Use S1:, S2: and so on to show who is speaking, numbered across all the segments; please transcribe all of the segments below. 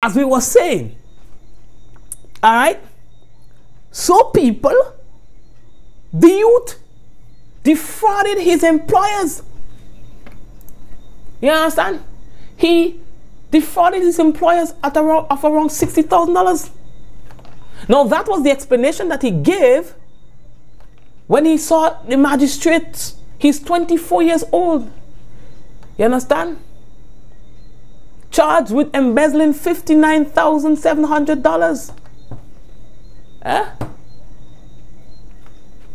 S1: as we were saying, all right, so people, the youth defrauded his employers. You understand? He defrauded his employers of around $60,000. Now that was the explanation that he gave when he saw the magistrate. He's 24 years old. You understand? Charged with embezzling $59,700.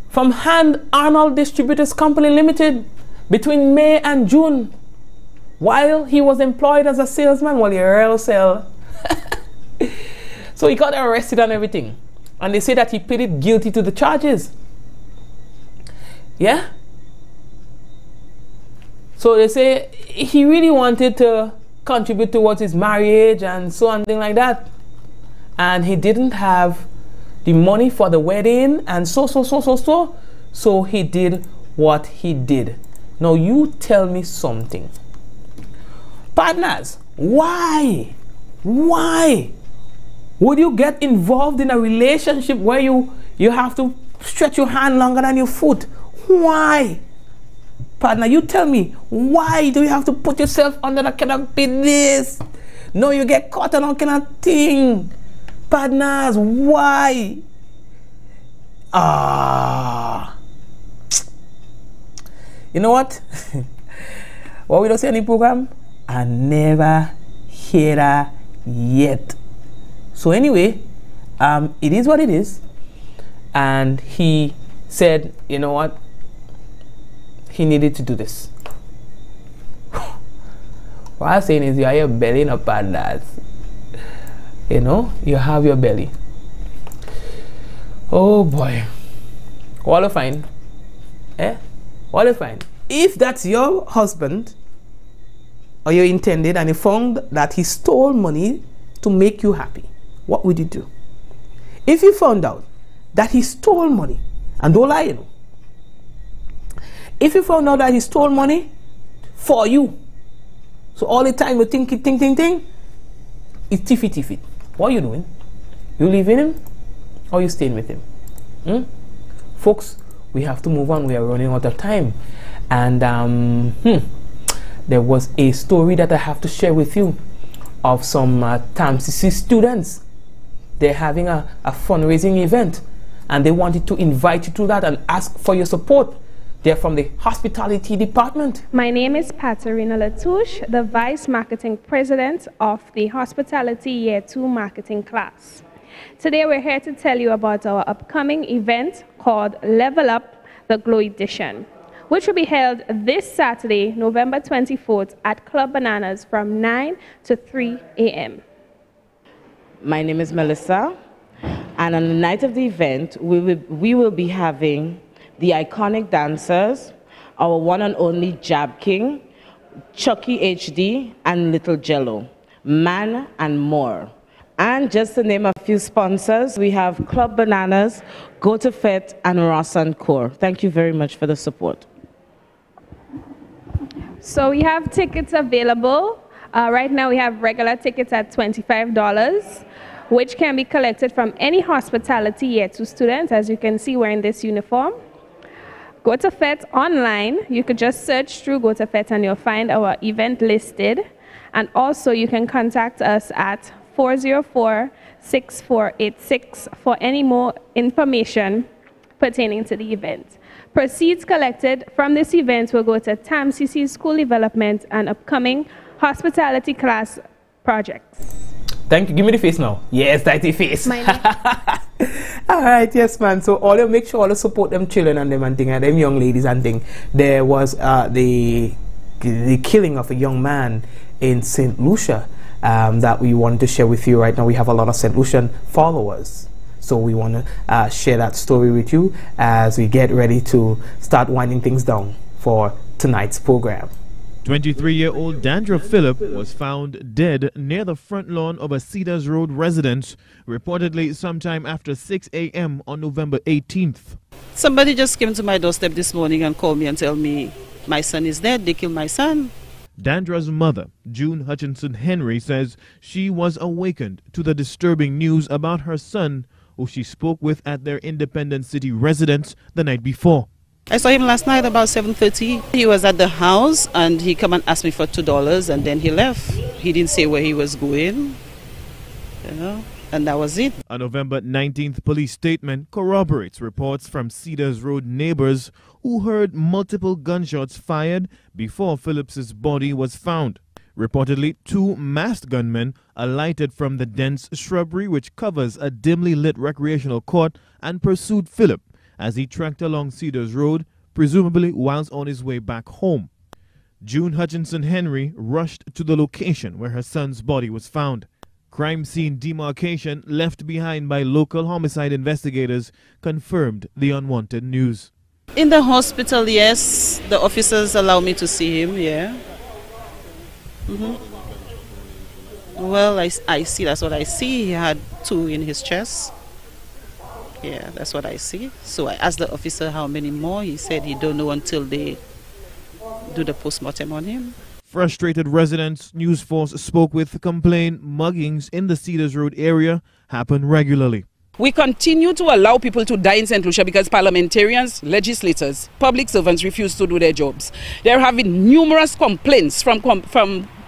S1: From Hand Arnold Distributors Company Limited between May and June, while he was employed as a salesman. Well, you're real sale. So he got arrested and everything, and they say that he pleaded guilty to the charges. Yeah. So they say he really wanted to contribute towards his marriage and so on, thing like that, and he didn't have the money for the wedding, and so he did what he did. Now you tell me something, partners. Why would you get involved in a relationship where you have to stretch your hand longer than your foot? Why? Partner, you tell me, why do you have to put yourself under that kind of business? No, you get caught on all kind of thing. Partners, why? You know what? What we don't say in the program, I never hear that yet. So anyway, it is what it is. And he said, you know what? He needed to do this. What I'm saying is, you have your belly in a partners. You know, you have your belly. Oh boy. All fine. All fine. If that's your husband or your intended, and you found that he stole money to make you happy, what would you do? If you found out that he stole money, and don't lie, you know, if you found out that he stole money for you, so all the time you think, it's tiffy. What are you doing? You leaving him or you staying with him? Folks, we have to move on. We are running out of time. And there was a story that I have to share with you of some TAMCC students. They're having a fundraising event, and they wanted to invite you to that and ask for your support. They're from the hospitality department.
S2: My name is Patarina Latouche, the Vice Marketing President of the Hospitality Year 2 Marketing class. Today we're here to tell you about our upcoming event called Level Up the Glow Edition, which will be held this Saturday, November 24th at Club Bananas from 9 to 3 a.m.
S3: My name is Melissa, and on the night of the event, we will be having the iconic dancers, our one and only Jab King, Chucky HD, and Little Jello, Man and more. And just to name a few sponsors, we have Club Bananas, Go to Fet, and Ross & Core. Thank you very much for the support.
S2: So we have tickets available. Right now we have regular tickets at $25, which can be collected from any Hospitality Year 2 student, as you can see wearing this uniform. Go to Fet online. You could just search through Go to Fet and you'll find our event listed. And also you can contact us at 404-6486 for any more information pertaining to the event. Proceeds collected from this event will go to TAMCC School Development and upcoming hospitality class projects.
S1: Thank you. Give me the face now. Yes, that's the face. All right, yes, man. So all you make sure all you support them children and them and thing, and them young ladies and thing. There was the killing of a young man in St. Lucia that we wanted to share with you right now. We have a lot of St. Lucian followers, so we want to share that story with you as we get ready to start winding things down for tonight's program.
S4: 23-year-old Dandra Phillip was found dead near the front lawn of a Cedars Road residence, reportedly sometime after 6 a.m. on November 18th.
S5: Somebody just came to my doorstep this morning and called me and told me my son is dead. They killed my son.
S4: Dandra's mother, June Hutchinson Henry, says she was awakened to the disturbing news about her son, who she spoke with at their Independence City residence the night before.
S5: I saw him last night about 7:30. He was at the house and he came and asked me for $2 and then he left. He didn't say where he was going, and that was it.
S4: A November 19th police statement corroborates reports from Cedars Road neighbors who heard multiple gunshots fired before Phillips's body was found. Reportedly, 2 masked gunmen alighted from the dense shrubbery which covers a dimly lit recreational court and pursued Phillip as he trekked along Cedars Road, presumably whilst on his way back home. June Hutchinson Henry rushed to the location where her son's body was found. Crime scene demarcation left behind by local homicide investigators confirmed the unwanted news.
S5: In the hospital, yes, the officers allow me to see him, yeah. Well, I see, that's what I see. He had 2 in his chest. Yeah, that's what I see. So I asked the officer how many more. He said he don't know until they do the postmortem on him.
S4: Frustrated residents News Force spoke with complain muggings in the Cedars Road area happen regularly.
S6: We continue to allow people to die in St. Lucia because parliamentarians, legislators, public servants refuse to do their jobs. They're having numerous complaints from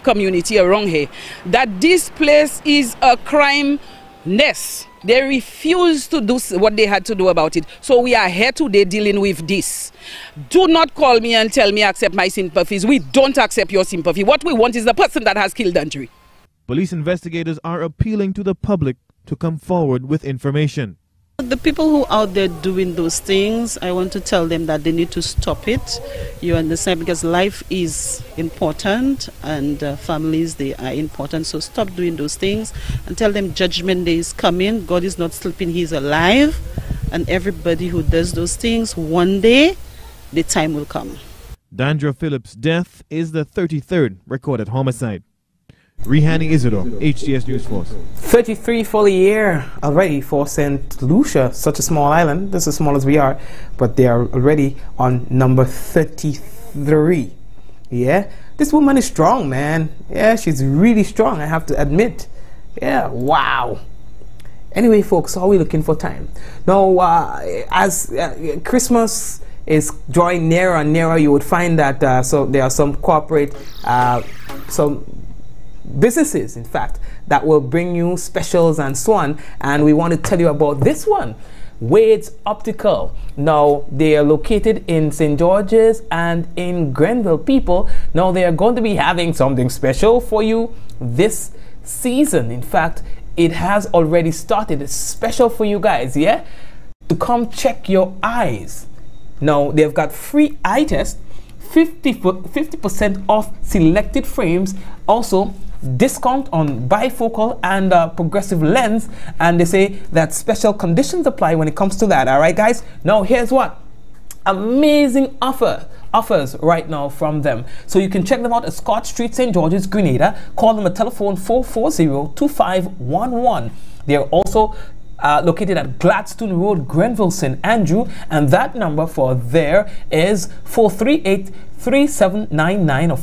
S6: community around here that this place is a crime nest. They refuse to do what they had to do about it. So we are here today dealing with this. Do not call me and tell me accept my sympathies. We don't accept your sympathy. What we want is the person that has killed Andre.
S4: Police investigators are appealing to the public to come forward with information.
S5: The people who are out there doing those things, I want to tell them that they need to stop it. You understand? Because life is important and families, they are important. So stop doing those things and tell them Judgment Day is coming. God is not sleeping, He's alive. And everybody who does those things, one day, the time will come.
S4: Dandra Phillips' death is the 33rd recorded homicide. Rehani Isidore, HTS News Force.
S1: 33 for the year already for St. Lucia, such a small island. This is as small as we are, but they are already on number 33. Yeah, this woman is strong, man. Yeah, she's really strong, I have to admit. Yeah, wow. Anyway, folks, how are we looking for time? Now, as Christmas is drawing nearer and nearer, you would find that so there are some corporate, some businesses, in fact, that will bring you specials and so on, and we want to tell you about this one, Wade's Optical. Now, they are located in St. George's and in Grenville, people. Now, they are going to be having something special for you this season. In fact, it has already started. It's special for you guys, yeah, to come check your eyes. Now, they've got free eye test, 50% off selected frames, also discount on bifocal and progressive lens, and they say that special conditions apply when it comes to that. All right, guys. Now here's what amazing offers right now from them. So you can check them out at Scott Street, St. George's, Grenada. Call them at telephone 440-2511. They're also located at Gladstone Road, Grenville, St. Andrew, and that number for there is 438-3799 or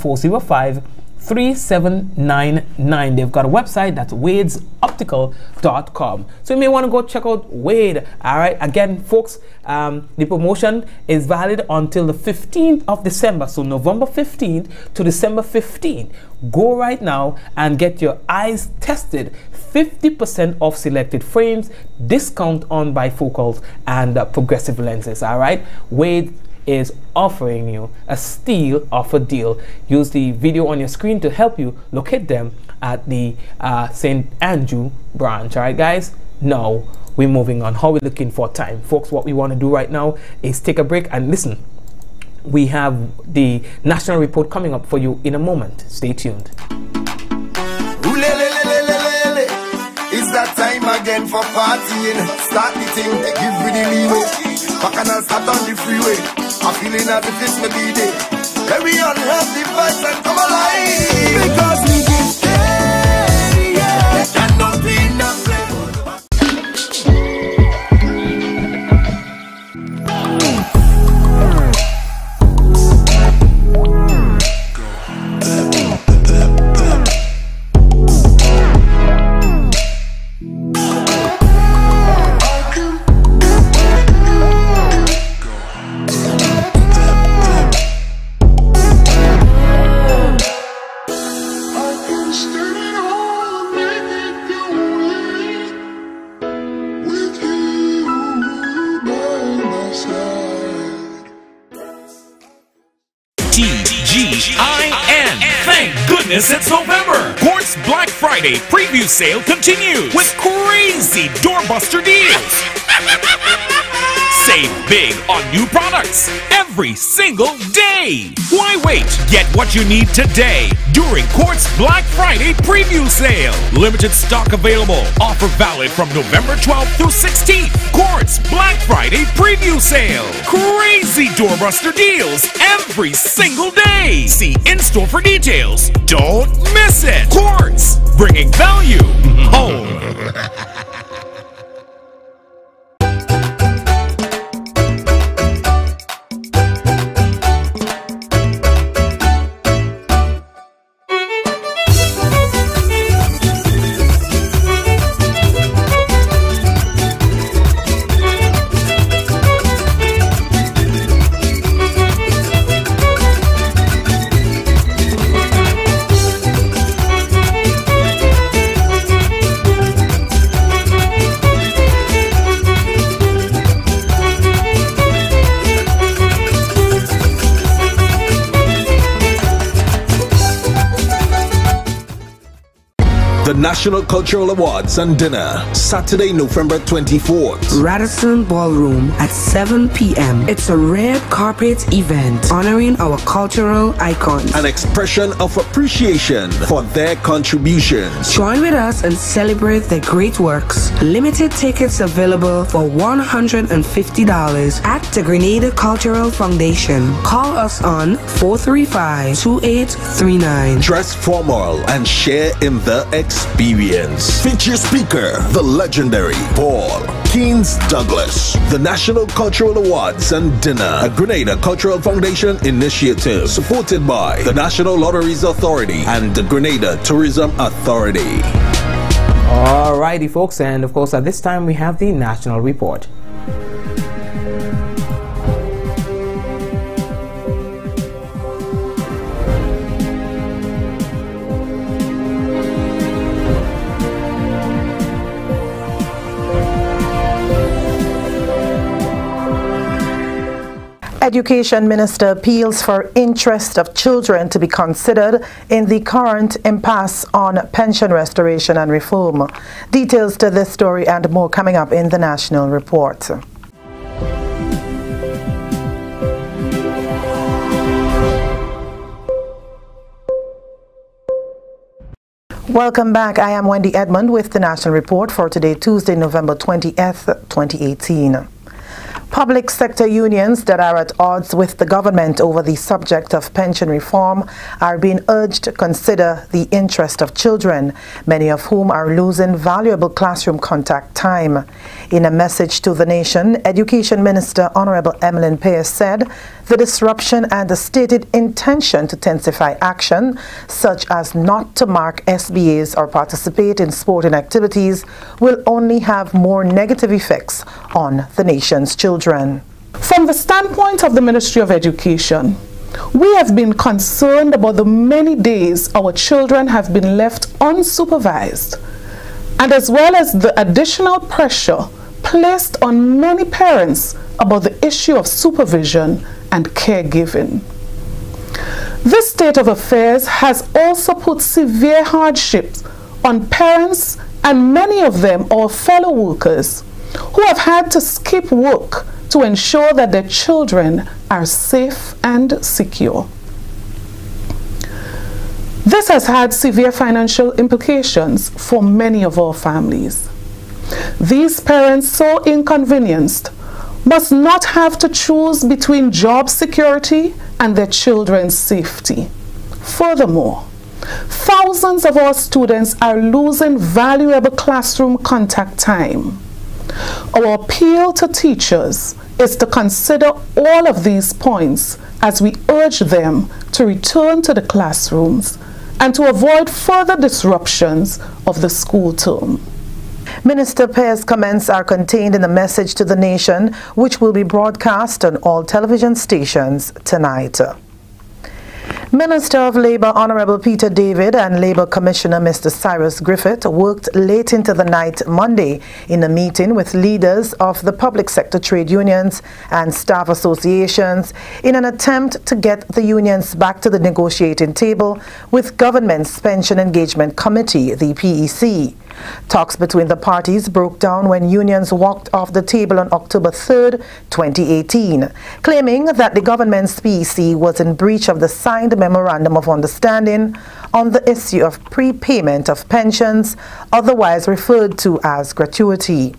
S1: 405-3799. They've got a website that's wadesoptical.com. So you may want to go check out Wade. All right, again, folks, the promotion is valid until the 15th of December. So November 15th to December 15th. Go right now and get your eyes tested. 50% off selected frames, discount on bifocals and progressive lenses. All right, Wade is offering you a steal of a deal. Use the video on your screen to help you locate them at the St. Andrew branch. All right, guys. Now we're moving on. How we're looking for time, folks. What we want to do right now is take a break and listen. We have the national report coming up for you in a moment. Stay tuned.
S7: It's that time again for partying. Start the thing, give me the leeway. Back and I'll start on the freeway. I'm feeling as if it's my B-day. Very unhealthy vibes and come alive. Because we get steady, yeah. Cannot be enough flavor.
S8: Business since November. Quartz Black Friday preview sale continues with crazy doorbuster deals. Save big on new products every single day. Why wait? Get what you need today during Quartz Black Friday preview sale. Limited stock available. Offer valid from November 12th through 16th. Quartz Black Friday preview sale. Crazy doorbuster deals every single day. See in-store for details. Don't miss it. Quartz, bringing value home.
S9: The National Cultural Awards and Dinner, Saturday, November 24th.
S10: Radisson Ballroom at 7 p.m. It's a red carpet event honoring our cultural icons.
S9: An expression of appreciation for their contributions.
S10: Join with us and celebrate their great works. Limited tickets available for $150 at the Grenada Cultural Foundation. Call us on 435-2839.
S9: Dress formal and share in the experience. Feature speaker, the legendary Paul Keynes Douglas. The National Cultural Awards and Dinner, a Grenada Cultural Foundation initiative supported by the National Lotteries Authority and the Grenada Tourism Authority.
S1: Alrighty, folks, and of course at this time we have the National Report.
S11: Education Minister appeals for interest of children to be considered in the current impasse on pension restoration and reform. Details to this story and more coming up in the National Report. Welcome back. I am Wendy Edmond with the National Report for today, Tuesday, November 20th, 2018. Public sector unions that are at odds with the government over the subject of pension reform are being urged to consider the interest of children, many of whom are losing valuable classroom contact time. In a message to the nation, Education Minister Honorable Emmeline Pierce said the disruption and the stated intention to intensify action, such as not to mark SBAs or participate in sporting activities, will only have more negative effects on the nation's children.
S12: From the standpoint of the Ministry of Education, we have been concerned about the many days our children have been left unsupervised, and as well as the additional pressure placed on many parents about the issue of supervision and caregiving. This state of affairs has also put severe hardships on parents and many of them our fellow workers who have had to skip work to ensure that their children are safe and secure. This has had severe financial implications for many of our families. These parents, so inconvenienced, must not have to choose between job security and their children's safety. Furthermore, thousands of our students are losing valuable classroom contact time. Our appeal to teachers is to consider all of these points as we urge them to return to the classrooms and to avoid further disruptions of the school term.
S11: Minister Pierce's comments are contained in a message to the nation, which will be broadcast on all television stations tonight. Minister of Labour Honourable Peter David and Labour Commissioner Mr. Cyrus Griffith worked late into the night Monday in a meeting with leaders of the public sector trade unions and staff associations in an attempt to get the unions back to the negotiating table with Government's Pension Engagement Committee, the PEC. Talks between the parties broke down when unions walked off the table on October 3, 2018, claiming that the government's PEC was in breach of the signed Memorandum of Understanding on the issue of prepayment of pensions, otherwise referred to as gratuity.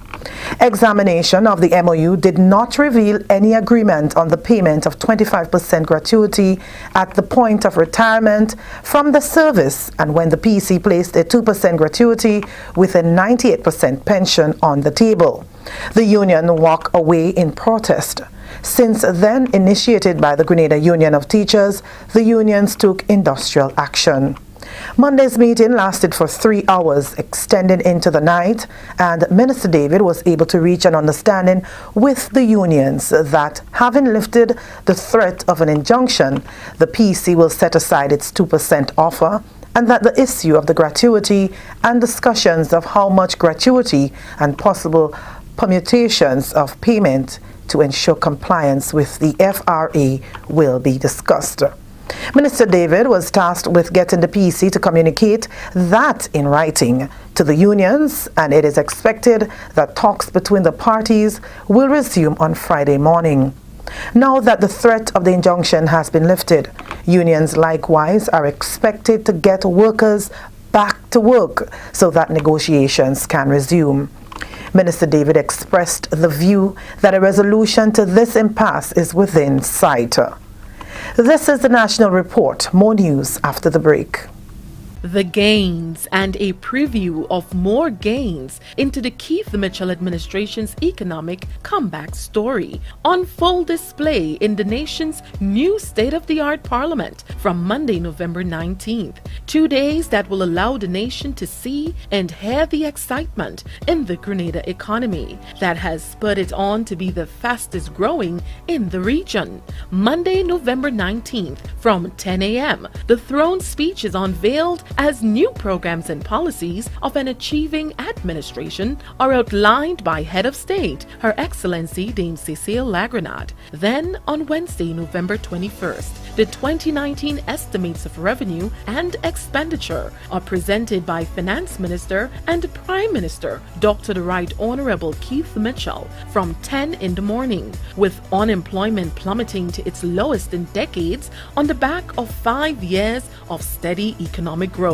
S11: Examination of the MOU did not reveal any agreement on the payment of 25% gratuity at the point of retirement from the service and when the PEC placed a 2% gratuity with a 98% pension on the table. The union walked away in protest. Since then, initiated by the Grenada Union of Teachers, the unions took industrial action. Monday's meeting lasted for 3 hours, extending into the night, and Minister David was able to reach an understanding with the unions that, having lifted the threat of an injunction, the PEC will set aside its 2% offer, and that the issue of the gratuity and discussions of how much gratuity and possible permutations of payment to ensure compliance with the FRA will be discussed. Minister David was tasked with getting the PEC to communicate that in writing to the unions, and it is expected that talks between the parties will resume on Friday morning. Now that the threat of the injunction has been lifted, unions likewise are expected to get workers back to work so that negotiations can resume. Minister David expressed the view that a resolution to this impasse is within sight. This is the National Report. More news after the break.
S13: The gains and a preview of more gains into the Keith Mitchell administration's economic comeback story on full display in the nation's new state-of-the-art parliament from Monday, November 19th. 2 days that will allow the nation to see and hear the excitement in the Grenada economy that has spurred it on to be the fastest growing in the region. Monday, November 19th from 10 a.m. the throne speech is unveiled as new programs and policies of an achieving administration are outlined by Head of State, Her Excellency Dame Cecile Lagranade. Then, on Wednesday, November 21st, the 2019 estimates of revenue and expenditure are presented by Finance Minister and Prime Minister Dr. the Right Honorable Keith Mitchell from 10 in the morning, with unemployment plummeting to its lowest in decades on the back of 5 years of steady economic growth.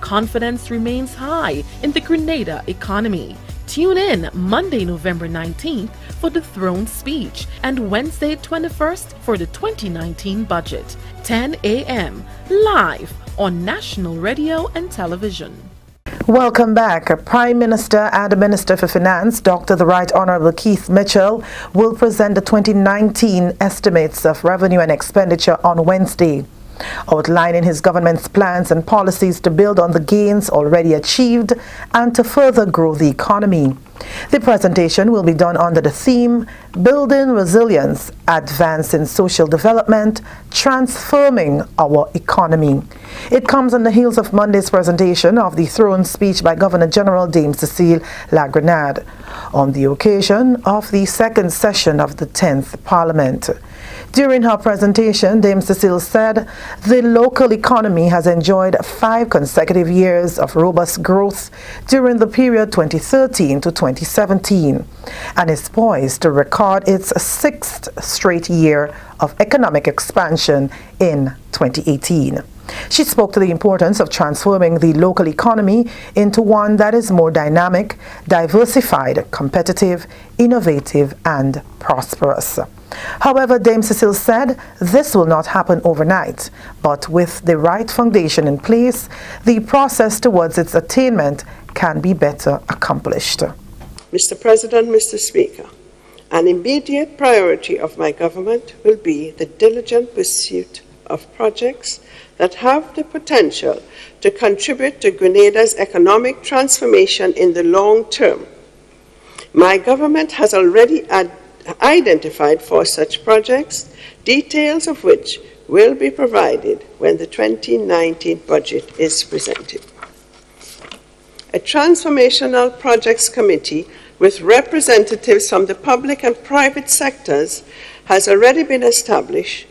S13: Confidence remains high in the Grenada economy. Tune in Monday, November 19th for the throne speech and Wednesday 21st for the 2019 budget. 10 a.m. live on National Radio and Television.
S11: Welcome back. Prime Minister and Minister for Finance, Dr. the Right Honorable Keith Mitchell, will present the 2019 estimates of revenue and expenditure on Wednesday, outlining his government's plans and policies to build on the gains already achieved and to further grow the economy. The presentation will be done under the theme, Building Resilience, Advancing Social Development, Transforming Our Economy. It comes on the heels of Monday's presentation of the throne speech by Governor General Dame Cecile Lagranade on the occasion of the second session of the 10th Parliament. During her presentation, Dame Cecile said the local economy has enjoyed 5 consecutive years of robust growth during the period 2013 to 2017 and is poised to record its 6th straight year of economic expansion in 2018. She spoke to the importance of transforming the local economy into one that is more dynamic, diversified, competitive, innovative, and prosperous. However, Dame Cecile said this will not happen overnight, but with the right foundation in place, the process towards its attainment can be better accomplished.
S14: Mr. President, Mr. Speaker, an immediate priority of my government will be the diligent pursuit of projects that have the potential to contribute to Grenada's economic transformation in the long term. My government has already identified 4 such projects, details of which will be provided when the 2019 budget is presented. A transformational projects committee with representatives from the public and private sectors has already been established,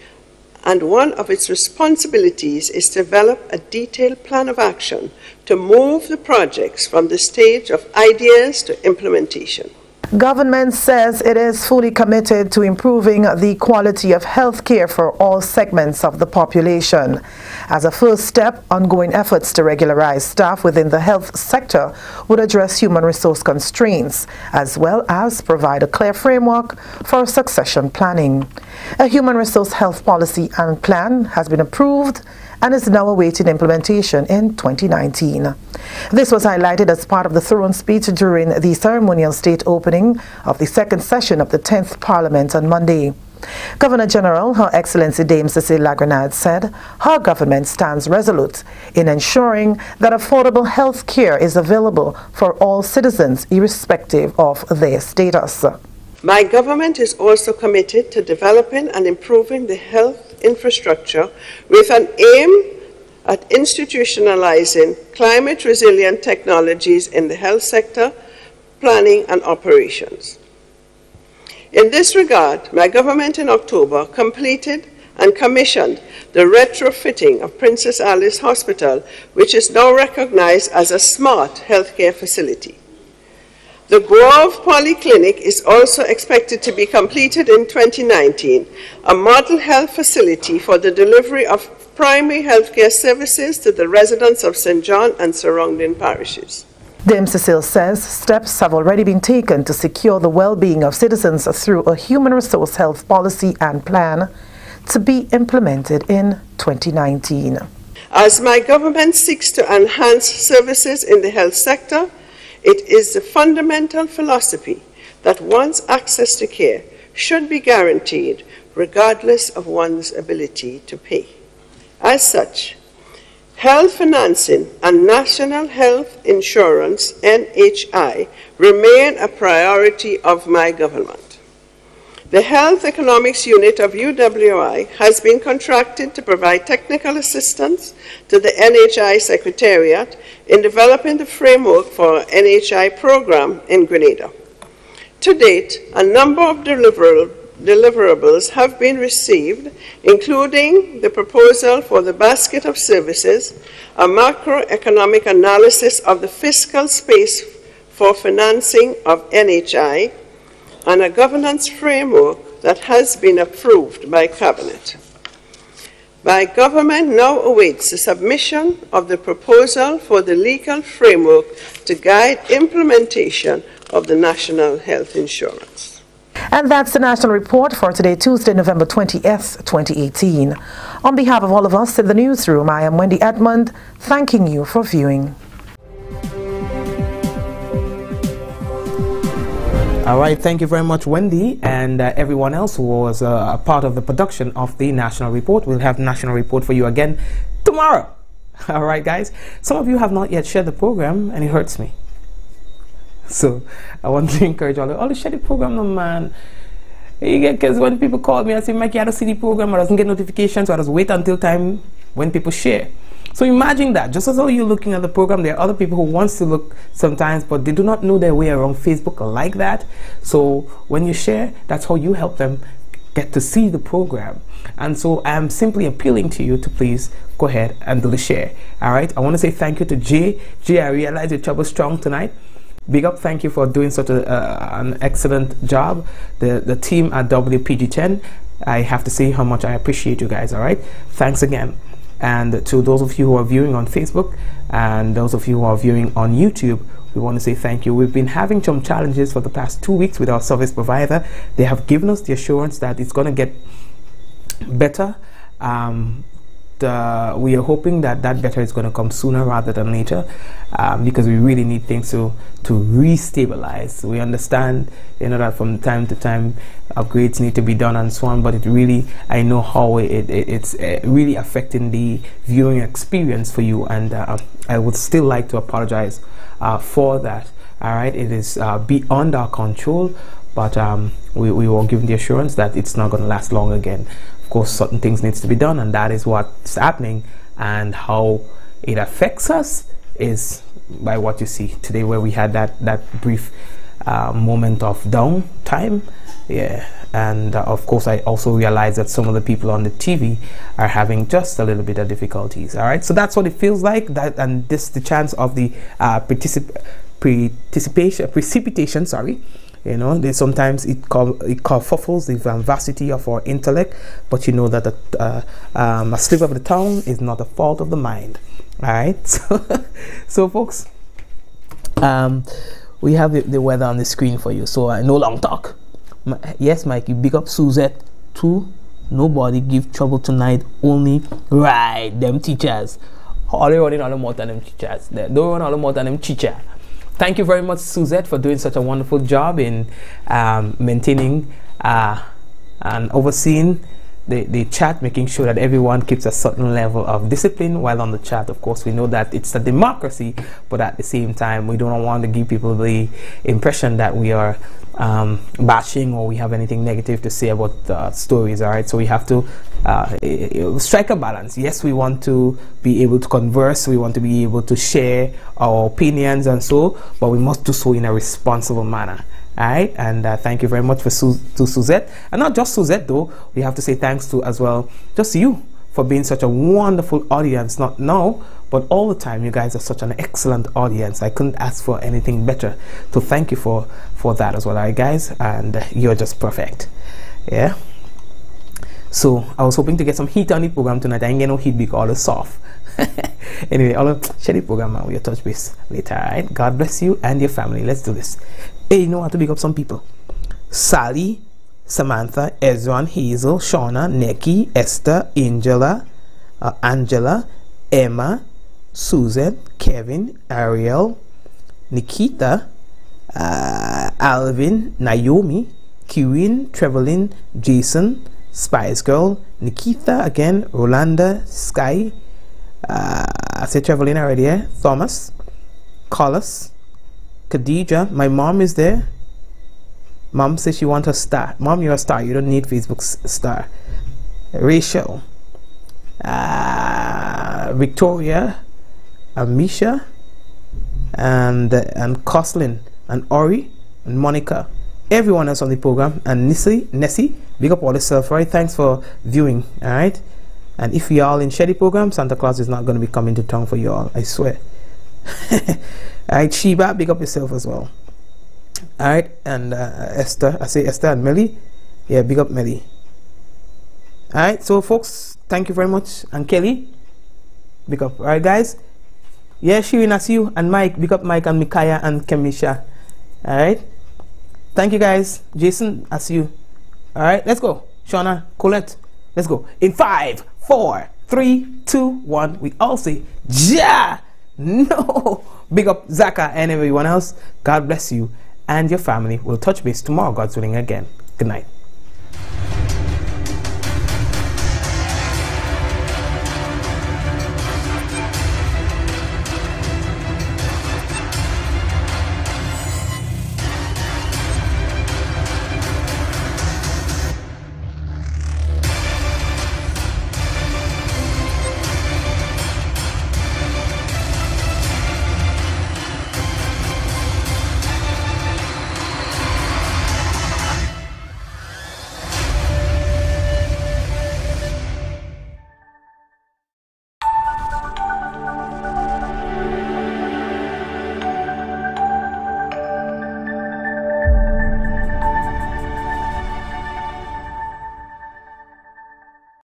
S14: and one of its responsibilities is to develop a detailed plan of action to move the projects from the stage of ideas to implementation.
S11: Government says it is fully committed to improving the quality of health care for all segments of the population. As a first step, ongoing efforts to regularize staff within the health sector would address human resource constraints, as well as provide a clear framework for succession planning. A human resource health policy and plan has been approved and is now awaiting implementation in 2019. This was highlighted as part of the throne speech during the ceremonial state opening of the second session of the 10th Parliament on Monday. Governor General, Her Excellency Dame Cecile Lagrenade, said her government stands resolute in ensuring that affordable health care is available for all citizens irrespective of their status.
S14: My government is also committed to developing and improving the health infrastructure with an aim at institutionalizing climate-resilient technologies in the health sector, planning and operations. In this regard, my government in October completed and commissioned the retrofitting of Princess Alice Hospital, which is now recognized as a smart healthcare facility. The Grove Polyclinic is also expected to be completed in 2019, a model health facility for the delivery of primary healthcare services to the residents of St. John and surrounding parishes.
S11: Dame Cecile says steps have already been taken to secure the well-being of citizens through a human resource health policy and plan to be implemented in 2019.
S14: As my government seeks to enhance services in the health sector, it is the fundamental philosophy that one's access to care should be guaranteed regardless of one's ability to pay. As such, health financing and national health insurance, NHI, remain a priority of my government. The Health Economics Unit of UWI has been contracted to provide technical assistance to the NHI Secretariat in developing the framework for our NHI program in Grenada. To date, a number of deliverables have been received, including the proposal for the basket of services, a macroeconomic analysis of the fiscal space for financing of NHI, and a governance framework that has been approved by Cabinet. My government now awaits the submission of the proposal for the legal framework to guide implementation of the National Health Insurance.
S11: And that's the National Report for today, Tuesday, November 20th, 2018. On behalf of all of us in the newsroom, I am Wendy Edmond, thanking you for viewing.
S1: All right, thank you very much, Wendy, and everyone else who was a part of the production of the National Report. We'll have National Report for you again tomorrow. All right, guys. Some of you have not yet shared the program, and it hurts me. So I want to encourage all to share the program, no man. Because when people call me and say, Mikey, I don't see the program, or doesn't get notifications, so I just wait until time when people share. So imagine that, just as though you're looking at the program, there are other people who wants to look sometimes, but they do not know their way around Facebook like that. So when you share, that's how you help them get to see the program. And so I'm simply appealing to you to please go ahead and do the share. All right, I want to say thank you to Jay. Jay, I realize your trouble strong tonight. Big up, thank you for doing such an excellent job. The team at WPG10, I have to say how much I appreciate you guys. All right, thanks again. And to those of you who are viewing on Facebook and those of you who are viewing on YouTube, we want to say thank you. We've been having some challenges for the past 2 weeks with our service provider. They have given us the assurance that it's going to get better. We are hoping that better is going to come sooner rather than later, because we really need things to re-stabilize. We understand, that from time to time upgrades need to be done and so on, but it really, I know how it's really affecting the viewing experience for you, and I would still like to apologize for that. All right, it is beyond our control, but we will give the assurance that it's not going to last long again. course certain things needs to be done, and that is what's happening. And how it affects us is by what you see today, where we had that brief moment of downtime. Yeah. And of course I also realized that some of the people on the TV are having just a little bit of difficulties. All right, so that's what it feels like. That, and this the chance of the precipitation, sorry. You know, they sometimes it kerfuffles the vivacity of our intellect, but you know that a slip of the tongue is not a fault of the mind. All right, so folks, we have the weather on the screen for you, so no long talk. Yes, Mikey, big up Suzette too. Nobody give trouble tonight, only right them teachers. All they running all the more than them teachers. They don't run all the more than them teacher. Thank you very much, Suzette, for doing such a wonderful job in maintaining and overseeing the chat, making sure that everyone keeps a certain level of discipline while on the chat. Of course, we know that it's a democracy, but at the same time, we don't want to give people the impression that we are bashing or we have anything negative to say about stories. All right, so we have to strike a balance. Yes, we want to be able to converse, we want to be able to share our opinions and so, but we must do so in a responsible manner. All right, and thank you very much to Suzette, and not just Suzette though. We have to say thanks to as well just you for being such a wonderful audience. Not now, but all the time. You guys are such an excellent audience. I couldn't ask for anything better. So thank you for that as well, all right, guys. And you're just perfect. Yeah. So I was hoping to get some heat on the program tonight. I ain't get no heat because all is soft. Anyway, I'll share the program and we'll touch base later. All right. God bless you and your family. Let's do this. Hey, you know how to big up some people. Sally, Samantha, Ezra, Hazel, Shauna, Nikki, Esther, Angela, Emma, Susan, Kevin, Ariel, Nikita, Alvin, Naomi, Kirin, Trevelin, Jason, Spice Girl, Nikita again, Rolanda, Sky, I said Trevelin already, eh? Thomas, Collis, Khadija. My mom is there. Mom says she wants a star. Mom, you're a star. You don't need Facebook's star. Rachel, Victoria, Amisha, and Coslin, and Ori, and Monica. Everyone else on the program, and Nessie, big up all yourself, right? Thanks for viewing, all right? And if you all in Shady program, Santa Claus is not going to be coming to town for you all, I swear. All right, Sheba, big up yourself as well. All right, and Esther, I say Esther and Melly. Yeah, big up Melly. All right, so folks, thank you very much. And Kelly, big up. All right, guys. Yeah, Shirin, I see you. And Mike, big up Mike and Micaiah and Kemisha. All right. Thank you, guys. Jason, I see you. All right, let's go. Shauna, Colette, let's go. In 5, 4, 3, 2, 1. We all say, ja. No. Big up Zaka and everyone else. God bless you and your family. We'll touch base tomorrow, God's willing, again. Good night.